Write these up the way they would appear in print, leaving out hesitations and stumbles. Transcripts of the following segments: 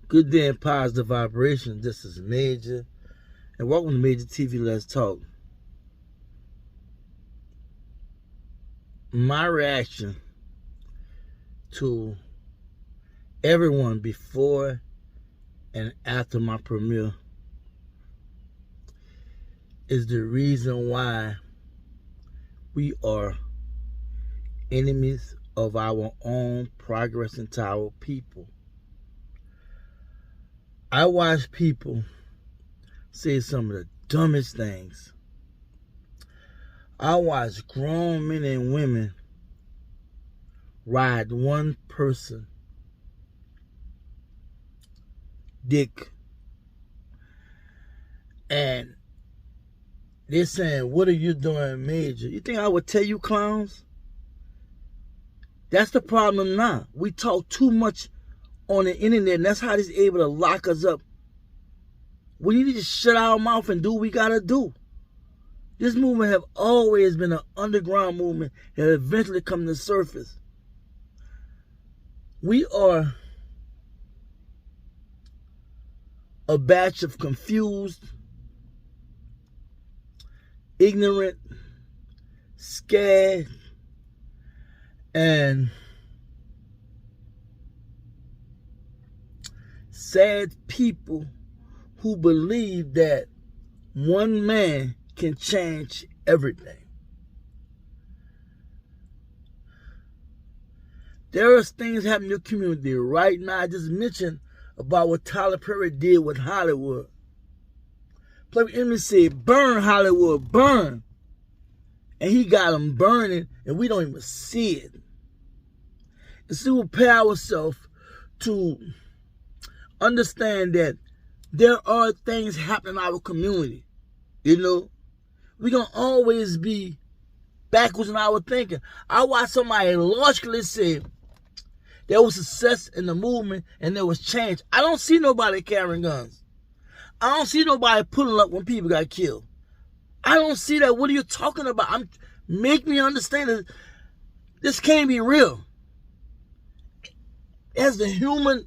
Good day and positive vibration. This is Major, and welcome to MajorTv. Let's talk. My reaction to everyone before and after my premiere is the reason why we are enemies of our own progress into our people. I watch people say some of the dumbest things. I watch grown men and women ride one person dick, and they're saying, "What are you doing, Major?" You think I would tell you, clowns? That's the problem now. We talk too much on the internet, and that's how they're able to lock us up. We need to just shut our mouth and do what we gotta do. This movement have always been an underground movement that eventually come to the surface. We are a batch of confused, ignorant, scared, and sad people who believe that one man can change everything. There are things happening in your community right now. I just mentioned about what Tyler Perry did with Hollywood. Public Enemy said, "Burn Hollywood, burn." And he got them burning, and we don't even see it. And so we prepare ourselves to understand that there are things happening in our community. You know, we're going to always be backwards in our thinking. I watched somebody logically say there was success in the movement and there was change. I don't see nobody carrying guns. I don't see nobody pulling up when people got killed. I don't see that. What are you talking about? Make me understand that this can't be real. As the human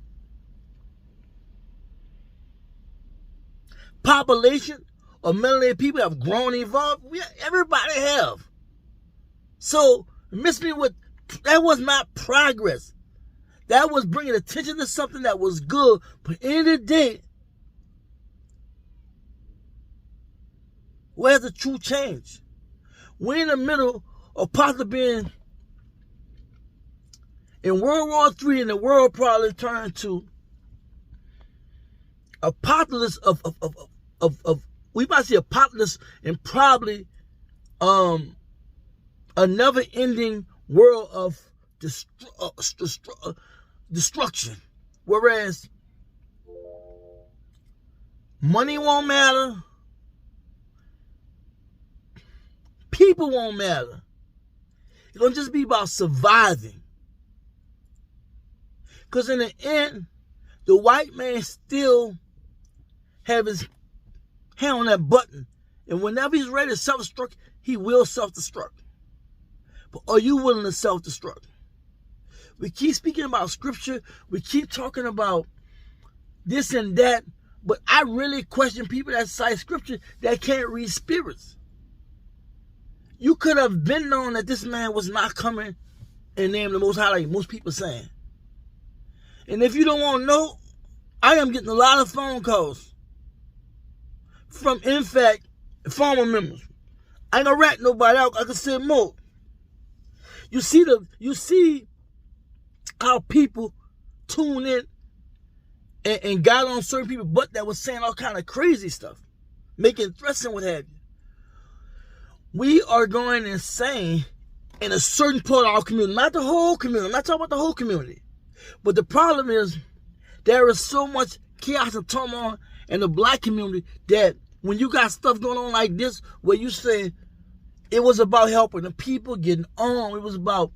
population of melanated people have grown and evolved, everybody have. So, miss me with, that was not progress. That was bringing attention to something that was good. But at the end of the day, where's the true change? We're in the middle of possibly being in World War III, and the world probably turned to a populace of we might see a populace and probably a never-ending world of destruction. Whereas money won't matter, people won't matter. It's gonna just be about surviving. Because in the end, the white man still have his hand on that button. And whenever he's ready to self-destruct, he will self-destruct. But are you willing to self-destruct? We keep speaking about scripture. We keep talking about this and that. But I really question people that cite scripture that can't read spirits. You could have been known that this man was not coming in the name of the Most High, like most people saying. And if you don't want to know, I am getting a lot of phone calls from nfac former members. I ain't gonna rat nobody out. I can say more. You see how people tune in and got on certain people, but that was saying all kind of crazy stuff, making threats and what have you. We are going insane in a certain part of our community, not the whole community. I'm not talking about the whole community. But the problem is there is so much chaos and turmoil in the black community that when you got stuff going on like this, where you say it was about helping the people, getting on, it was about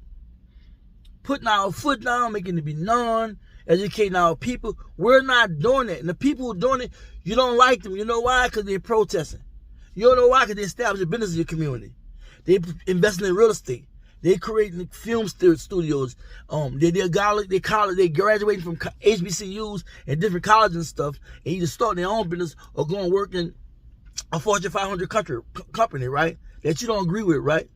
putting our foot down, making it be known, educating our people. We're not doing it. And the people who are doing it, you don't like them. You know why? Because they're protesting. You don't know why? Because they established a business in your community. They investing in real estate. They creating film studios. They graduating from HBCUs and different colleges and stuff, and either starting their own business or going to work in a Fortune 500 company, right? That you don't agree with, right?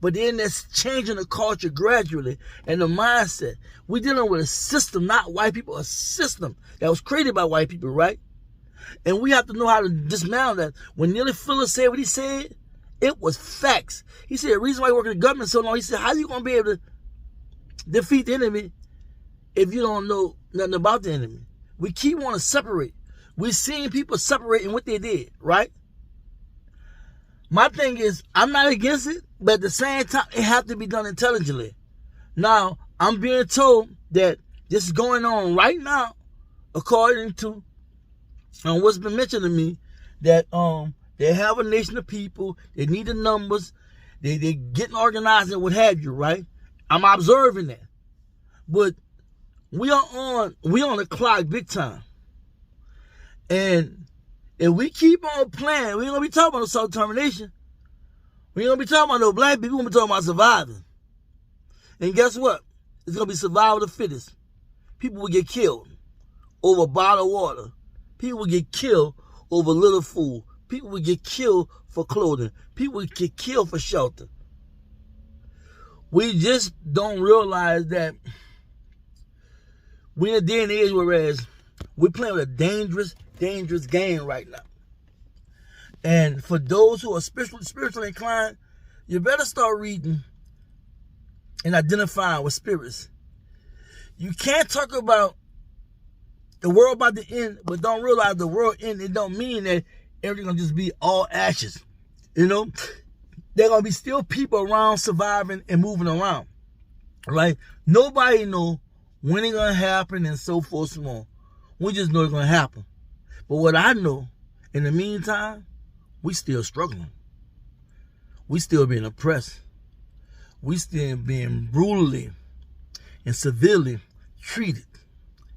But then that's changing the culture gradually and the mindset. We're dealing with a system, not white people, a system that was created by white people, right? And we have to know how to dismantle that. When Neely Fuller said what he said, it was facts. He said, the reason why you work in the government so long, he said, how are you going to be able to defeat the enemy if you don't know nothing about the enemy? We keep wanting to separate. We're seeing people separating what they did, right? My thing is, I'm not against it, but at the same time, it has to be done intelligently. Now, I'm being told that this is going on right now, according to what's been mentioned to me, that they have a nation of people, they need the numbers, they getting organized and what have you, right? I'm observing that. But we on the clock big time. And if we keep on playing, we ain't gonna be talking about no self-determination. We ain't gonna be talking about no black people, we're gonna be talking about surviving. And guess what? It's gonna be survival of the fittest. People will get killed over a bottle of water. People will get killed over little food. People will get killed for clothing. People will get killed for shelter. We just don't realize that we're in a day and age whereas we're playing with a dangerous game right now. And for those who are spiritually inclined, you better start reading and identifying with spirits. You can't talk about the world about to end, but don't realize the world end. It don't mean that everything gonna just be all ashes. You know, there gonna be still people around surviving and moving around, right? Nobody know when it's gonna happen and so forth, so on. We just know it's gonna happen. But what I know, in the meantime, we still struggling. We still being oppressed. We still being brutally and severely treated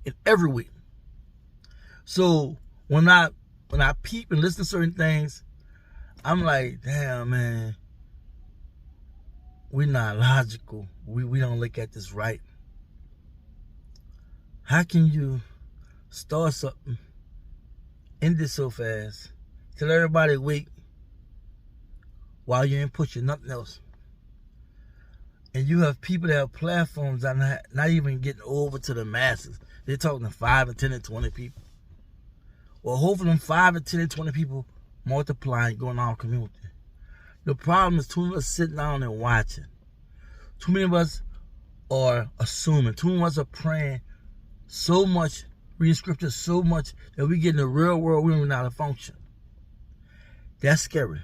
in every way. So when I peep and listen to certain things, I'm like, damn, man, we're not logical. We don't look at this right. How can you start something, end it so fast, tell everybody wait while you ain't pushing nothing else? And you have people that have platforms that are not even getting over to the masses. They're talking to 5 and 10 and 20 people. Well, hopefully them 5 and 10 and 20 people multiply and go in our community. The problem is too many of us sitting down and watching. Too many of us are assuming. Too many of us are praying so much, reading scripture so much that we get in the real world, we don't even know how to function. That's scary.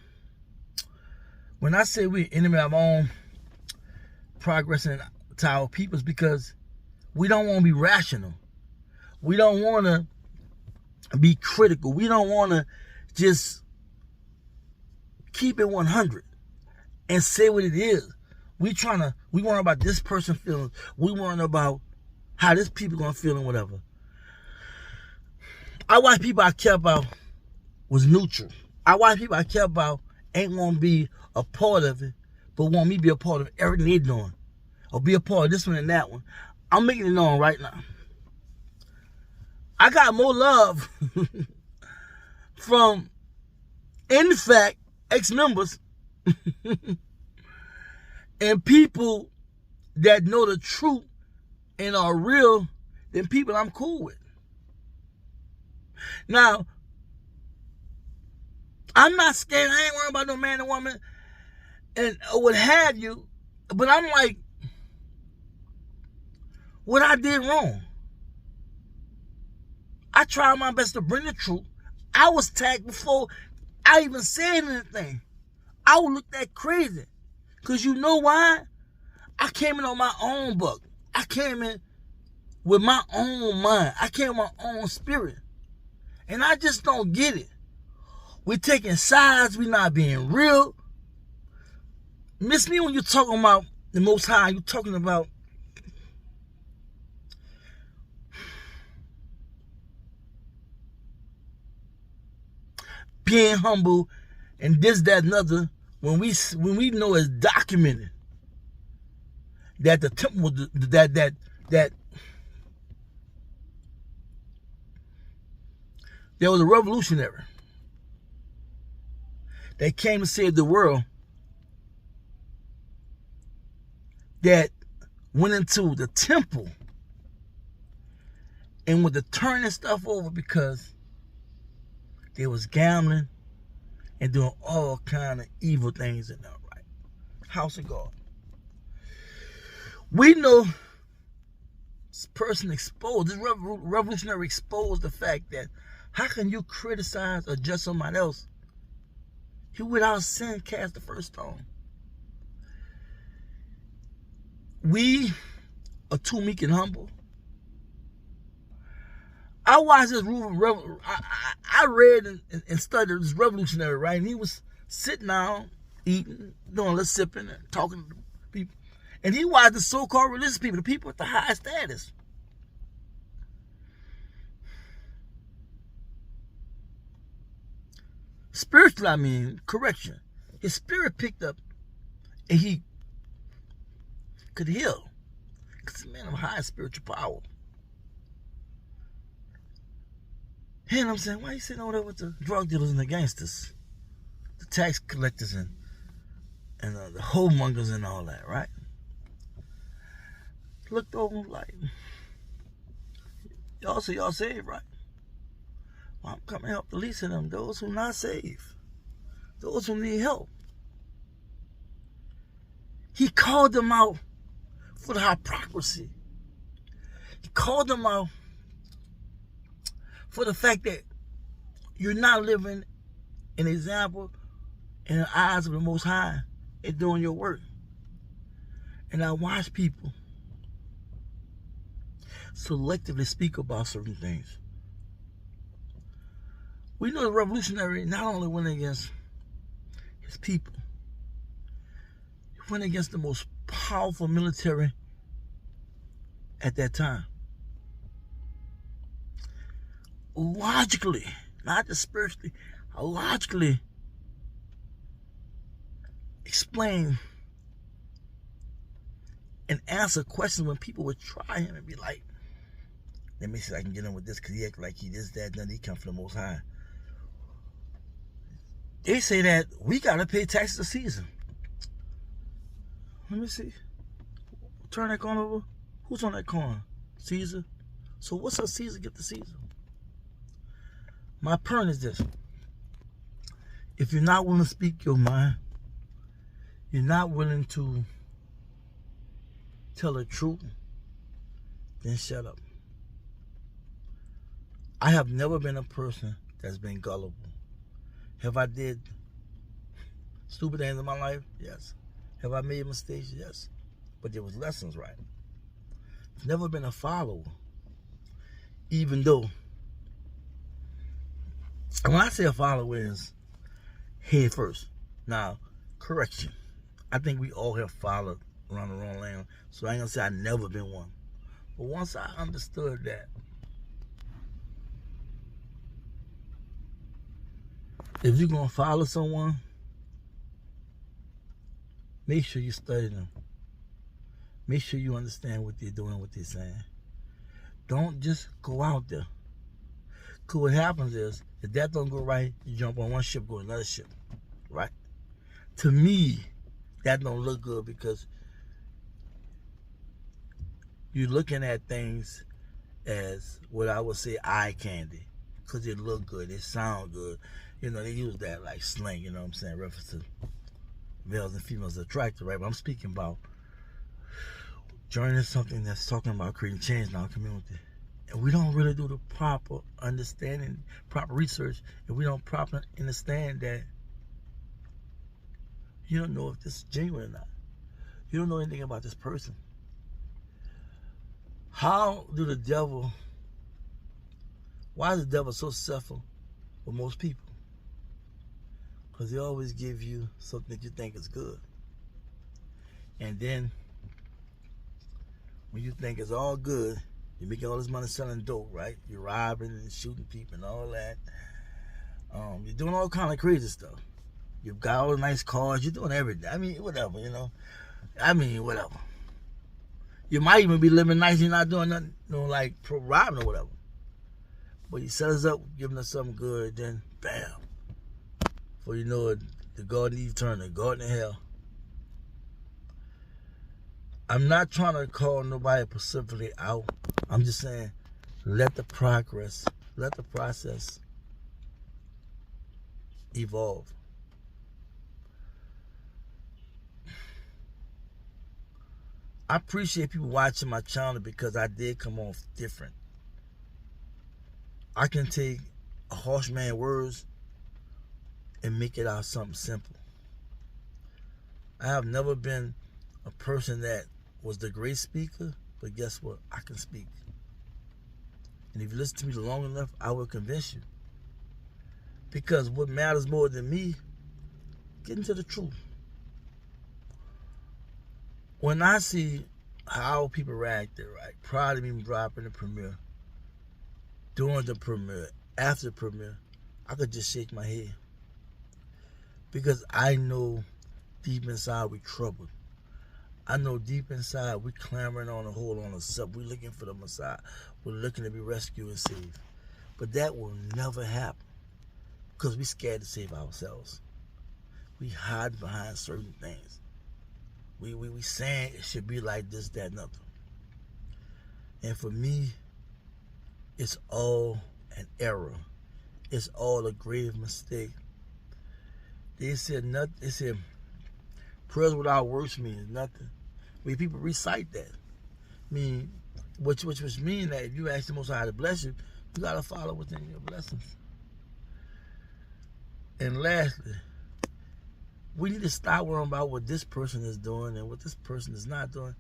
When I say we're enemy of our own progress in to our peoples, because we don't want to be rational. We don't want to be critical. We don't want to just keep it 100 and say what it is. We worry about this person feeling. We worry about how this people gonna feel and whatever. I watch people I care about was neutral. I watch people I care about ain't want to be a part of it, but want me to be a part of everything they're doing, or be a part of this one and that one. I'm making it known right now. I got more love from nfac ex-members and people that know the truth and are real than people I'm cool with. Now, I'm not scared. I ain't worrying about no man and woman and what have you. But I'm like, what I did wrong? I tried my best to bring the truth. I was tagged before I even said anything. I would look that crazy. Because you know why? I came in on my own book. I came in with my own mind. I came with my own spirit. And I just don't get it. We're taking sides. We're not being real. Miss me when you're talking about the Most High. You're talking about being humble and this, that, and other, when we know it's documented that the temple was that there was a revolutionary that came to save the world that went into the temple and went to turning stuff over because they was gambling and doing all kind of evil things in there, right? House of God. We know this person exposed, this revolutionary exposed the fact that how can you criticize or judge somebody else who without sin cast the first stone? We are too meek and humble. I watched this I read and studied this revolutionary, right? And he was sitting down, eating, doing a little sipping and talking to people. And he watched the so-called religious people, the people with the high status. Spiritually, I mean, correction. His spirit picked up and he could heal. Because he's a man of high spiritual power. And I'm saying, why are you sitting over there with the drug dealers and the gangsters? The tax collectors and the homemongers and all that, right? Looked over like, y'all say y'all saved, right? Well, I'm coming to help the least of them, those who not saved. Those who need help. He called them out for the hypocrisy. He called them out for the fact that you're not living an example in the eyes of the Most High and doing your work. And I watch people selectively speak about certain things. We know the revolutionary not only went against his people, he went against the most powerful military at that time. Logically, not just spiritually, logically explain and answer questions when people would try him and be like, let me see if I can get him with this because he act like he this, that, none, he come from the Most High. They say that we got to pay taxes to Caesar. Let me see. Turn that coin over. Who's on that coin? Caesar. So what's a Caesar get to Caesar? My point is this. If you're not willing to speak your mind, you're not willing to tell the truth, then shut up. I have never been a person that's been gullible. Have I did stupid things in my life? Yes. Have I made mistakes? Yes. But there was lessons, right? I've never been a follower. Even though, and when I say a follower is head first. Now, correction. I think we all have followed around the wrong lane. So I ain't gonna say I've never been one. But once I understood that, if you're gonna follow someone, make sure you study them. Make sure you understand what they're doing, what they're saying. Don't just go out there. Because what happens is, if that don't go right, you jump on one ship, go to another ship. Right? To me, that don't look good because you're looking at things as what I would say eye candy. Because it look good, it sound good. You know, they use that like slang, you know what I'm saying, reference to males and females attracted, right? But I'm speaking about joining something that's talking about creating change in our community. And we don't really do the proper understanding, proper research, and we don't properly understand that you don't know if this is genuine or not. You don't know anything about this person. How do the devil, why is the devil so successful with most people? Because they always give you something that you think is good. And then, when you think it's all good, you're making all this money selling dope, right? You're robbing and shooting people and all that. You're doing all kind of crazy stuff. You've got all the nice cars. You're doing everything. I mean, whatever, you know. I mean, whatever. You might even be living nice, you're not doing nothing, like robbing or whatever. But he set us up, giving us something good, then bam. Before you know it, the Garden of Eve turned to Garden of Hell. I'm not trying to call nobody specifically out. I'm just saying, let the process evolve. I appreciate people watching my channel because I did come off different. I can take a harsh man's words and make it out something simple. I have never been a person that was the great speaker, but guess what? I can speak. And if you listen to me long enough, I will convince you. Because what matters more than me, getting to the truth. When I see how people reacted, right, prior to me dropping the premiere, during the premiere, after the premiere, I could just shake my head. Because I know deep inside we troubled. I know deep inside we clamoring on a hold on us up. We're looking for the Messiah. We're looking to be rescued and saved. But that will never happen because we're scared to save ourselves. We hide behind certain things. We saying it should be like this, that, nothing. And for me, it's all an error. It's all a grave mistake. They said nothing. They said prayers without works means nothing. When people recite that, which mean that if you ask the Most High to bless you, you gotta follow within your blessings. And lastly, we need to stop worrying about what this person is doing and what this person is not doing,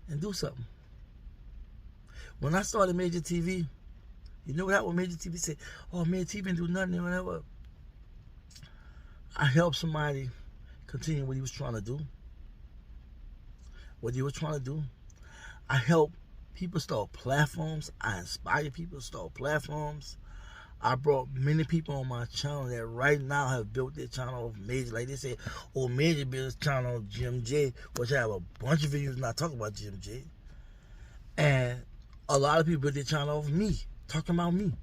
and do something. When I started MajorTv, you know what happened when MajorTv said, "Oh, MajorTv didn't do nothing," or whatever. I helped somebody continue what he was trying to do. I help people start platforms. I inspire people to start platforms. I brought many people on my channel that right now have built their channel off Major. Like they say, oh, Major built his channel on GMJ, which I have a bunch of videos not talking about GMJ. And a lot of people built their channel off me, talking about me,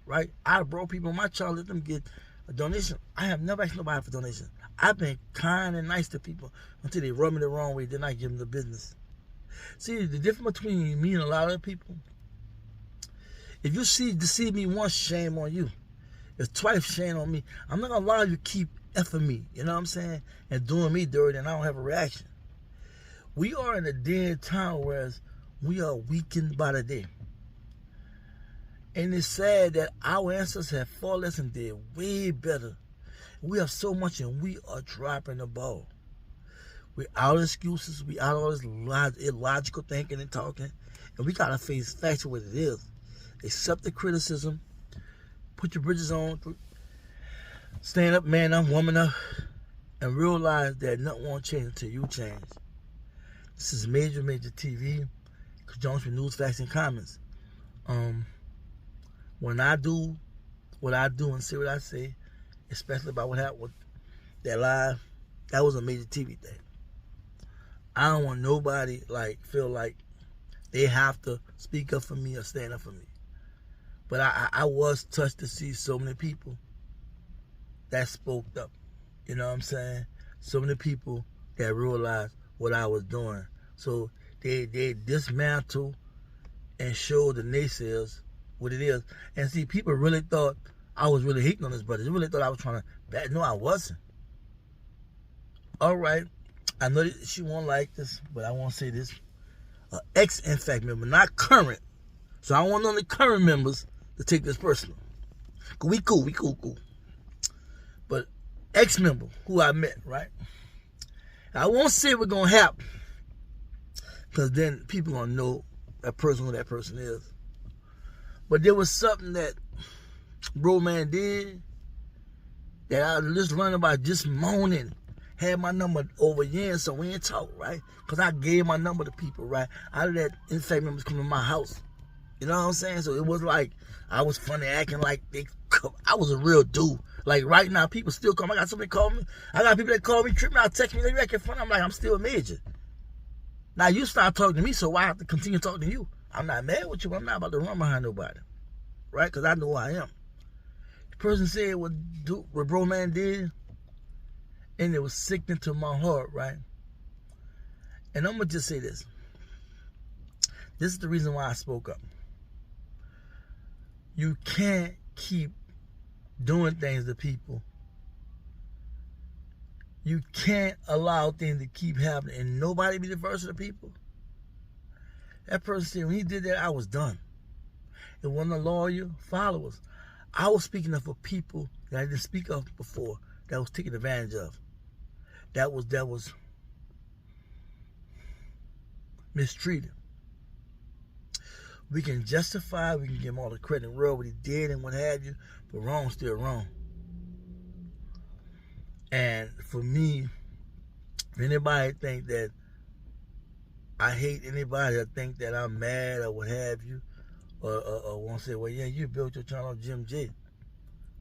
right? I brought people on my channel, let them get a donation. I have never asked nobody for donation. I've been kind and nice to people until they rub me the wrong way, then I give them the business. See, the difference between me and a lot of people, if you deceive me once, shame on you. If twice, shame on me. I'm not going to allow you to keep effing me, you know what I'm saying, and doing me dirty, and I don't have a reaction. We are in a day and time where we are weakened by the day. And it's sad that our ancestors have far less and did way better. We have so much and we are dropping the ball. We're out of excuses. We out of all this illogical thinking and talking. And we got to face facts of what it is. Accept the criticism. Put your bridges on. Stand up, man up, woman up. And realize that nothing won't change until you change. This is MajorTv. Conjunction with news, facts, and comments. When I do what I do and say what I say, especially about what happened with that live, that was a MajorTv thing. I don't want nobody feel like they have to speak up for me or stand up for me. But I was touched to see so many people that spoke up. You know what I'm saying? So many people that realized what I was doing. So they dismantled and showed the naysayers what it is. And see, people really thought I was really hating on this brother. They really thought I was trying to bad. No, I wasn't. All right. I know that she won't like this, but I want to say this. Ex-nfac member, not current. So I don't want none of the current members to take this personal. We cool. But ex-member who I met, right? I won't say what's going to happen, because then people going to know that person who that person is. But there was something that bro man did that I just learned about this morning. Had my number over years, so we ain't talk, right? Because I gave my number to people, right? I let nfac members come to my house. You know what I'm saying? So it was like I was funny acting like I was a real dude. Like right now, people still call me. I got somebody call me. I got people that call me, trip me out, text me, they acting funny. I'm like, I'm still a Major. Now you start talking to me, so why I have to continue talking to you? I'm not mad with you. I'm not about to run behind nobody, right? Because I know who I am. The person said what bro man did, and it was sickening to my heart, right? And I'm gonna just say this. This is the reason why I spoke up. You can't keep doing things to people. You can't allow things to keep happening and nobody be the first of the people. That person said when he did that, I was done. It wasn't a lawyer, followers. I was speaking up for people that I didn't speak of before, that was taken advantage of. That was mistreated. We can justify, we can give him all the credit in the world, what he did and what have you, but wrong's still wrong. And for me, if anybody think that I hate anybody or think that I'm mad or what have you, or want to say, well, yeah, you built your channel on Jim J.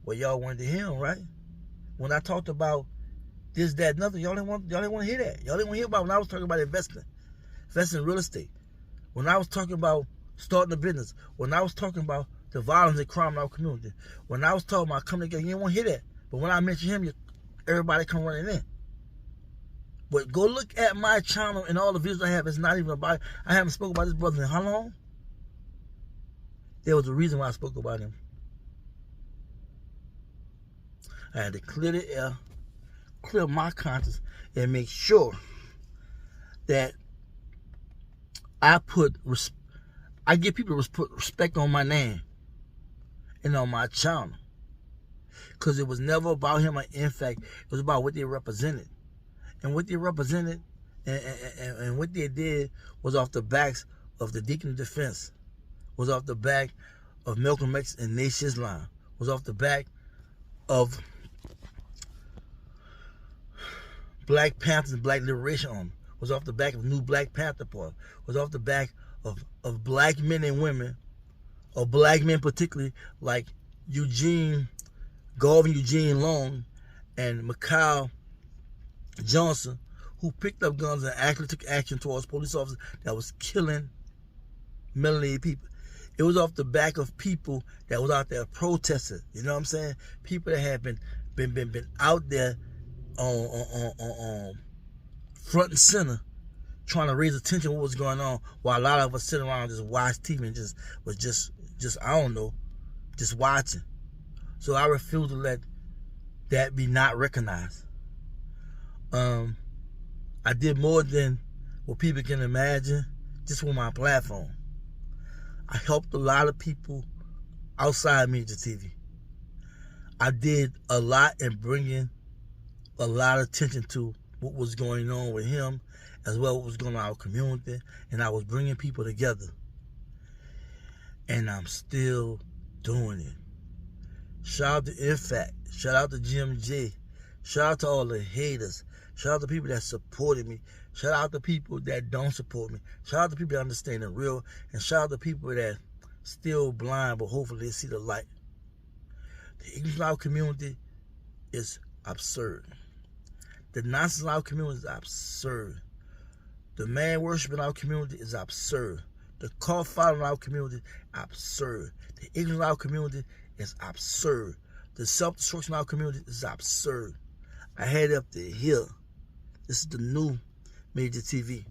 Well, y'all wanted to hear him, right? When I talked about this, that, nothing, y'all didn't want to hear that. Y'all didn't want to hear about when I was talking about investing in real estate. When I was talking about starting a business. When I was talking about the violence and crime in our community. When I was talking about coming together, you didn't want to hear that. But when I mentioned him, everybody come running in. But go look at my channel and all the videos I have. It's not even about, I haven't spoken about this brother in how long? There was a reason why I spoke about him. I had to clear the air, clear my conscience, and make sure that I give people respect on my name and on my channel. Because it was never about him or nfac. It was about what they represented. And what they represented and what they did was off the backs of the Deacon of Defense. Was off the back of Malcolm X and Nation Islam. Was off the back of Black Panthers and Black Liberation Army. Was off the back of New Black Panther Party. Was off the back of black men and women, or black men particularly, like Garvin Eugene Long and Mikhail Johnson, who picked up guns and actually took action towards police officers that was killing melanated people. It was off the back of people that was out there protesting. You know what I'm saying? People that had been out there on front and center, trying to raise attention to what was going on, while a lot of us sitting around just watch TV and just I don't know, just watching. So I refuse to let that be not recognized. I did more than what people can imagine just with my platform. I helped a lot of people outside MajorTv. I did a lot in bringing a lot of attention to what was going on with him, as well as what was going on in our community, and I was bringing people together. And I'm still doing it. Shout out to nfac. Shout out to Jim J. Shout out to all the haters. Shout out to people that supported me. Shout out to people that don't support me. Shout out to people that understand the real. And shout out to people that still blind, but hopefully they see the light. The ignorance in our community is absurd. The nonsense in our community is absurd. The man worship in our community is absurd. The cult following in our community is absurd. The ignorance in our community is absurd. The self-destruction in our community is absurd. I had it up to here. This is the new MajorTv.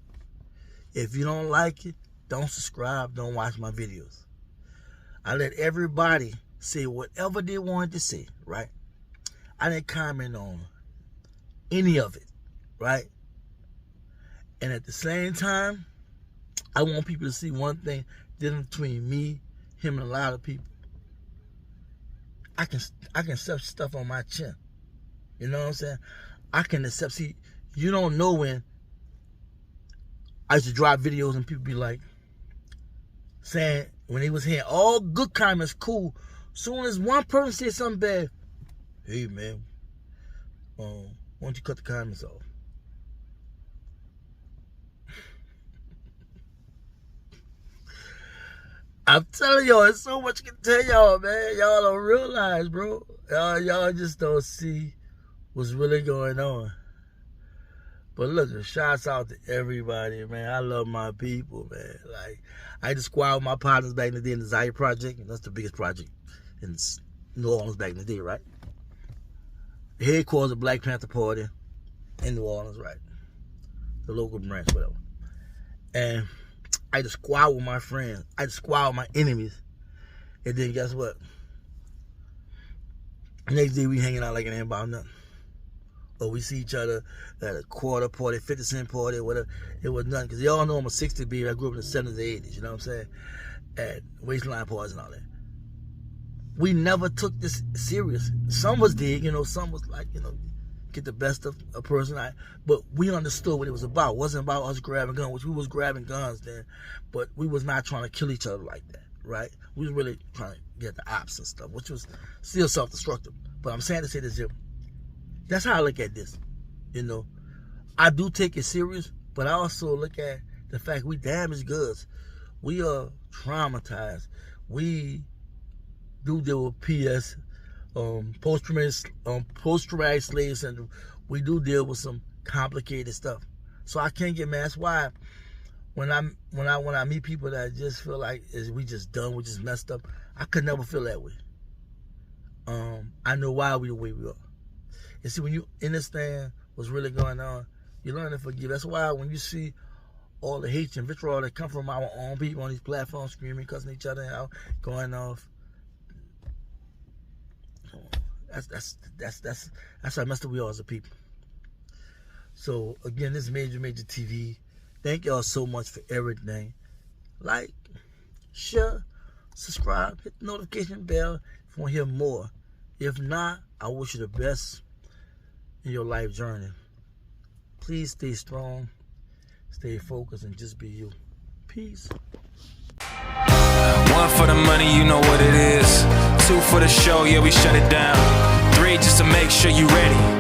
If you don't like it, don't subscribe, don't watch my videos. I let everybody say whatever they wanted to say, right? I didn't comment on any of it, right? And at the same time, I want people to see one thing different between me, him, and a lot of people. I can accept stuff on my chin. You know what I'm saying? I can accept. See, you don't know when I used to drop videos and people be like saying, when they was hearing all good comments, cool. Soon as one person said something bad, hey man, why don't you cut the comments off? I'm telling y'all, there's so much I can tell y'all, man. Y'all don't realize, bro. Y'all just don't see what's really going on. But look, shouts out to everybody, man. I love my people, man. Like, I just squad with my partners back in the day in the Zaire Project, and that's the biggest project in New Orleans back in the day, right? The headquarters of Black Panther Party in New Orleans, right? The local branch, whatever. And I just squad with my friends. I just squad with my enemies. And then guess what? Next day we hanging out like it ain't about nothing. Or we see each other at a quarter party, 50 cent party, whatever. It was nothing. Because they all know I'm a 60 baby. I grew up in the 70s, 80s, you know what I'm saying? At waistline parties and all that. We never took this serious. Some of us did, you know, some was like, you know, get the best of a person. But we understood what it was about. It wasn't about us grabbing guns, which we was grabbing guns then. But we was not trying to kill each other like that, right? We was really trying to get the ops and stuff, which was still self-destructive. But I'm saying to say this here. That's how I look at this, you know. I do take it serious, but I also look at the fact we damaged goods. We are traumatized. We do deal with PS, post-traumatic slave syndrome. We do deal with some complicated stuff. So I can't get mad. That's why when I meet people that just feel like we just done, we just messed up, I could never feel that way. I know why we the way we are. And see, when you understand what's really going on, you learn to forgive. That's why when you see all the hate and vitriol that come from our own people on these platforms screaming, cussing each other out, going off, that's how messed up we are as a people. So again, this is MajorTv. Thank y'all so much for everything. Like, share, subscribe, hit the notification bell if you want to hear more. If not, I wish you the best in your life journey. Please stay strong, stay focused, and just be you. Peace. 1 for the money, you know what it is. 2 for the show, yeah, we shut it down. 3 just to make sure you ready.